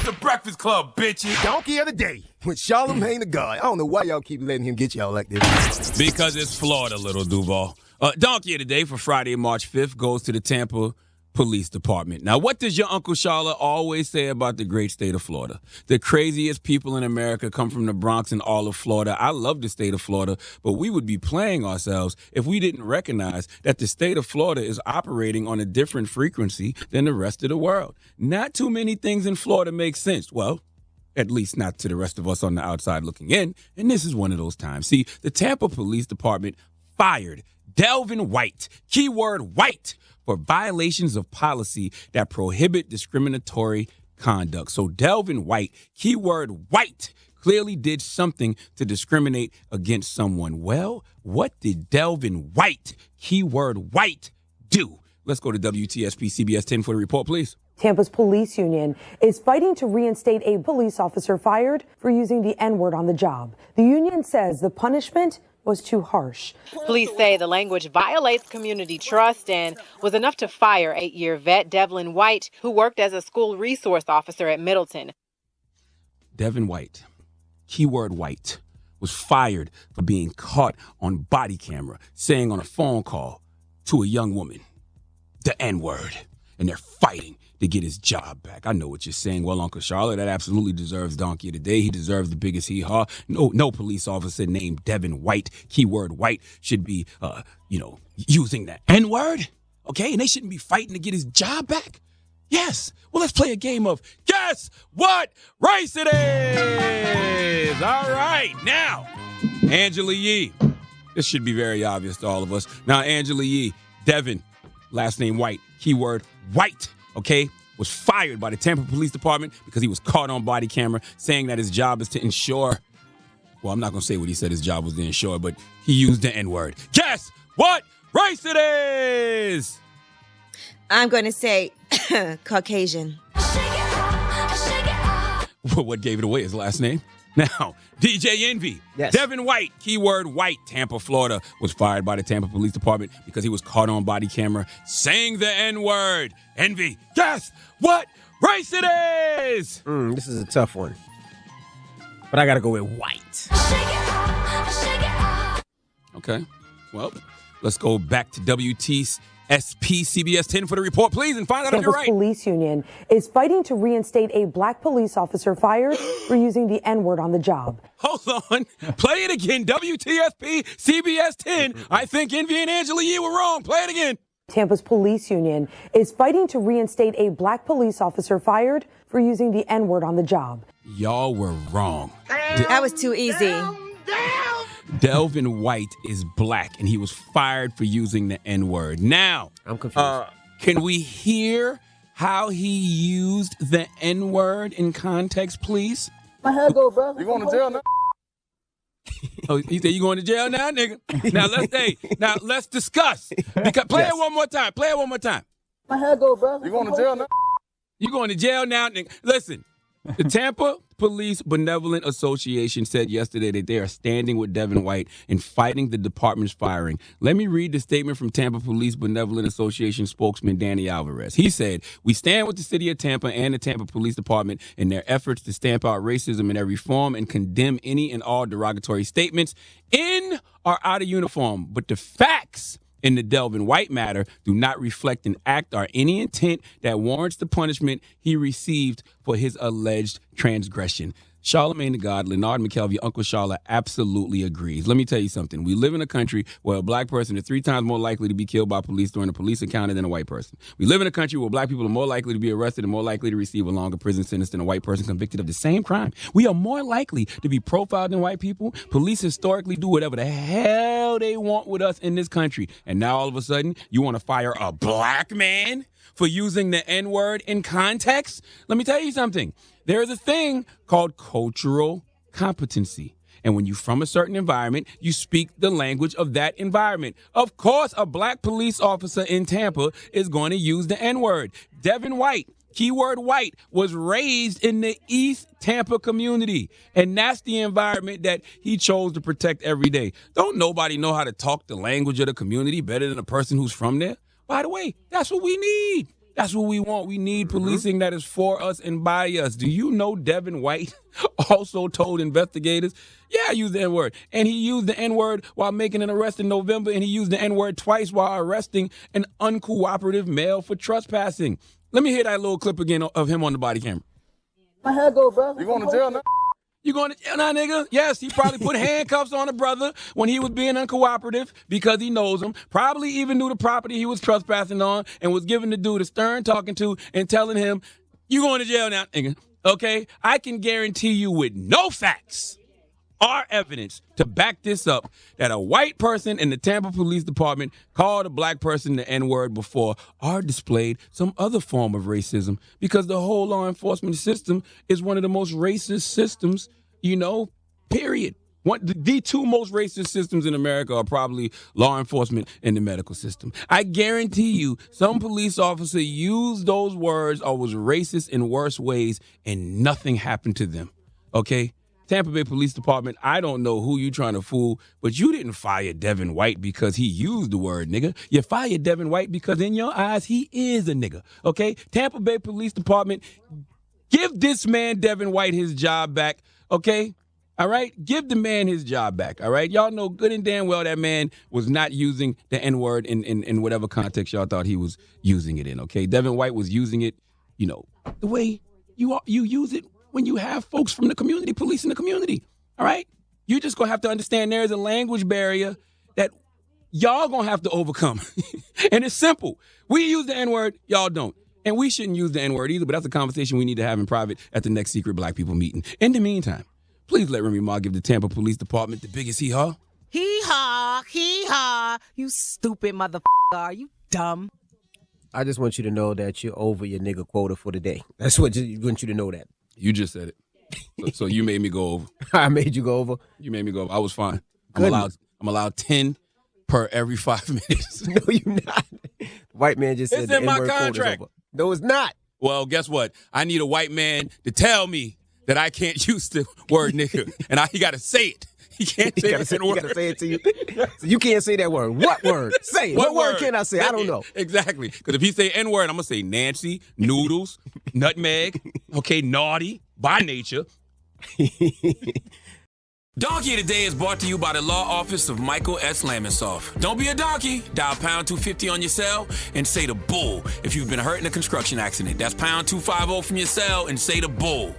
the Breakfast Club, bitches. Donkey of the day with Charlamagne the God. I don't know why y'all keep letting him get y'all like this. Because it's Florida, little Duval. Donkey of the day for Friday, March 5th goes to the Tampa Police Department. Now, what does your Uncle Charla always say about the great state of Florida? The craziest people in America come from the Bronx and all of Florida. I love the state of Florida, but we would be playing ourselves if we didn't recognize that the state of Florida is operating on a different frequency than the rest of the world. Not too many things in Florida make sense. Well, at least not to the rest of us on the outside looking in, and this is one of those times. See, the Tampa Police Department fired Delvin White, keyword white, for violations of policy that prohibit discriminatory conduct. So Delvin White, keyword white, clearly did something to discriminate against someone. Well, what did Delvin White, keyword white, do? Let's go to WTSP CBS 10 for the report, please. Tampa's police union is fighting to reinstate a police officer fired for using the N-word on the job. The union says the punishment was too harsh. Police say the language violates community trust and was enough to fire 8-year vet Devlin White, who worked as a school resource officer at Middleton. Devin White, keyword white, was fired for being caught on body camera saying on a phone call to a young woman the N-word, and they're fighting to get his job back. I know what you're saying. Well, Uncle Charlotte, that absolutely deserves Donkey of the Day. He deserves the biggest hee-haw. No police officer named Devin White, keyword white, should be, using that N-word, okay? And they shouldn't be fighting to get his job back. Yes. Well, let's play a game of guess what race it is. All right. Now, Angela Yee. This should be very obvious to all of us. Now, Angela Yee, Devin, last name White, keyword white, okay, was fired by the Tampa Police Department because he was caught on body camera saying that his job is to ensure, well, I'm not going to say what he said his job was to ensure, but he used the N-word. Guess what race it is? I'm going to say Caucasian. What gave it away? His last name? Now, DJ Envy, yes. Devin White, keyword white, Tampa, Florida, was fired by the Tampa Police Department because he was caught on body camera saying the N-word. Envy, guess what race it is? This is a tough one, but I got to go with white. Okay, well, let's go back to WTSP CBS 10 for the report, please, and find out if you're right. Tampa's police union is fighting to reinstate a black police officer fired for using the N-word on the job. Hold on. Play it again. WTSP CBS 10. I think Envy and Angela Yee were wrong. Play it again. Tampa's police union is fighting to reinstate a black police officer fired for using the N-word on the job. Y'all were wrong. That was too easy. Delvin White is black, and he was fired for using the N-word. Now, I'm confused. Can we hear how he used the N-word in context, please? My head go, brother. You going to jail now? Oh, he said you going to jail now, nigga? Now let's discuss. Because play it one more time. Play it one more time. My head go, brother. You going to jail now? You going to jail now, nigga? Listen, the Tampa Police Benevolent Association said yesterday that they are standing with Devin White in fighting the department's firing. Let me read the statement from Tampa Police Benevolent Association spokesman Danny Alvarez. He said, "We stand with the city of Tampa and the Tampa Police Department in their efforts to stamp out racism in every form and condemn any and all derogatory statements in or out of uniform. But the facts in the Delvin White matter do not reflect an act or any intent that warrants the punishment he received for his alleged transgression." Charlamagne the God, Leonard McKelvey, Uncle Charla absolutely agrees. Let me tell you something. We live in a country where a black person is 3 times more likely to be killed by police during a police encounter than a white person. We live in a country where black people are more likely to be arrested and more likely to receive a longer prison sentence than a white person convicted of the same crime. We are more likely to be profiled than white people. Police historically do whatever the hell they want with us in this country. And now all of a sudden, you want to fire a black man for using the N-word in context? Let me tell you something. There is a thing called cultural competency. And when you're from a certain environment, you speak the language of that environment. Of course, a black police officer in Tampa is going to use the N-word. Devin White, keyword white, was raised in the East Tampa community. And that's the environment that he chose to protect every day. Don't nobody know how to talk the language of the community better than a person who's from there? By the way, that's what we need. That's what we want. We need policing that is for us and by us. Do you know Devin White also told investigators, yeah, I used the N-word. And he used the N-word while making an arrest in November, and he used the N-word twice while arresting an uncooperative male for trespassing. Let me hear that little clip again of him on the body camera. My head go, brother. You going to jail now? You going to jail now, nigga? Yes, he probably put handcuffs on a brother when he was being uncooperative because he knows him. Probably even knew the property he was trespassing on and was giving the dude a stern talking to and telling him, you going to jail now, nigga. Okay? I can guarantee you with no facts or evidence to back this up that a white person in the Tampa Police Department called a black person the N-word before or displayed some other form of racism, because the whole law enforcement system is one of the most racist systems, period. The two most racist systems in America are probably law enforcement and the medical system. I guarantee you some police officer used those words or was racist in worse ways and nothing happened to them, okay? Tampa Bay Police Department, I don't know who you trying to fool, but you didn't fire Devin White because he used the word nigga. You fired Devin White because in your eyes, he is a nigga, okay? Tampa Bay Police Department, give this man Devin White his job back, okay? All right? Give the man his job back, all right? Y'all know good and damn well that man was not using the N-word in whatever context y'all thought he was using it in, okay? Devin White was using it, the way you use it when you have folks from the community policing the community, all right? You're just going to have to understand there is a language barrier that y'all going to have to overcome. And it's simple. We use the N-word, y'all don't. And we shouldn't use the N-word either, but that's a conversation we need to have in private at the next secret black people meeting. In the meantime, please let Remy Ma give the Tampa Police Department the biggest hee-haw. Hee-haw, hee-haw. You stupid motherfucker. Are you dumb? I just want you to know that you're over your nigga quota for the day. That's what I want you to know that. You just said it. So you made me go over. I made you go over. You made me go over. I was fine. I'm allowed 10 per every 5 minutes. No, you're not. The white man just said It's the in my N-word quota's contract. over. No, it's not. Well, guess what? I need a white man to tell me that I can't use the word nigga. And he got to say it. He can't say it. He got to say it to you. So you can't say that word. What word? Say it. What word can I say? I don't know. Exactly. Because if he say N-word, I'm going to say Nancy, noodles, nutmeg, okay, naughty, by nature. Donkey of the Day is brought to you by the law office of Michael S. Lamonsoff. Don't be a donkey. Dial pound 250 on your cell and say the bull if you've been hurt in a construction accident. That's pound 250 from your cell and say the bull.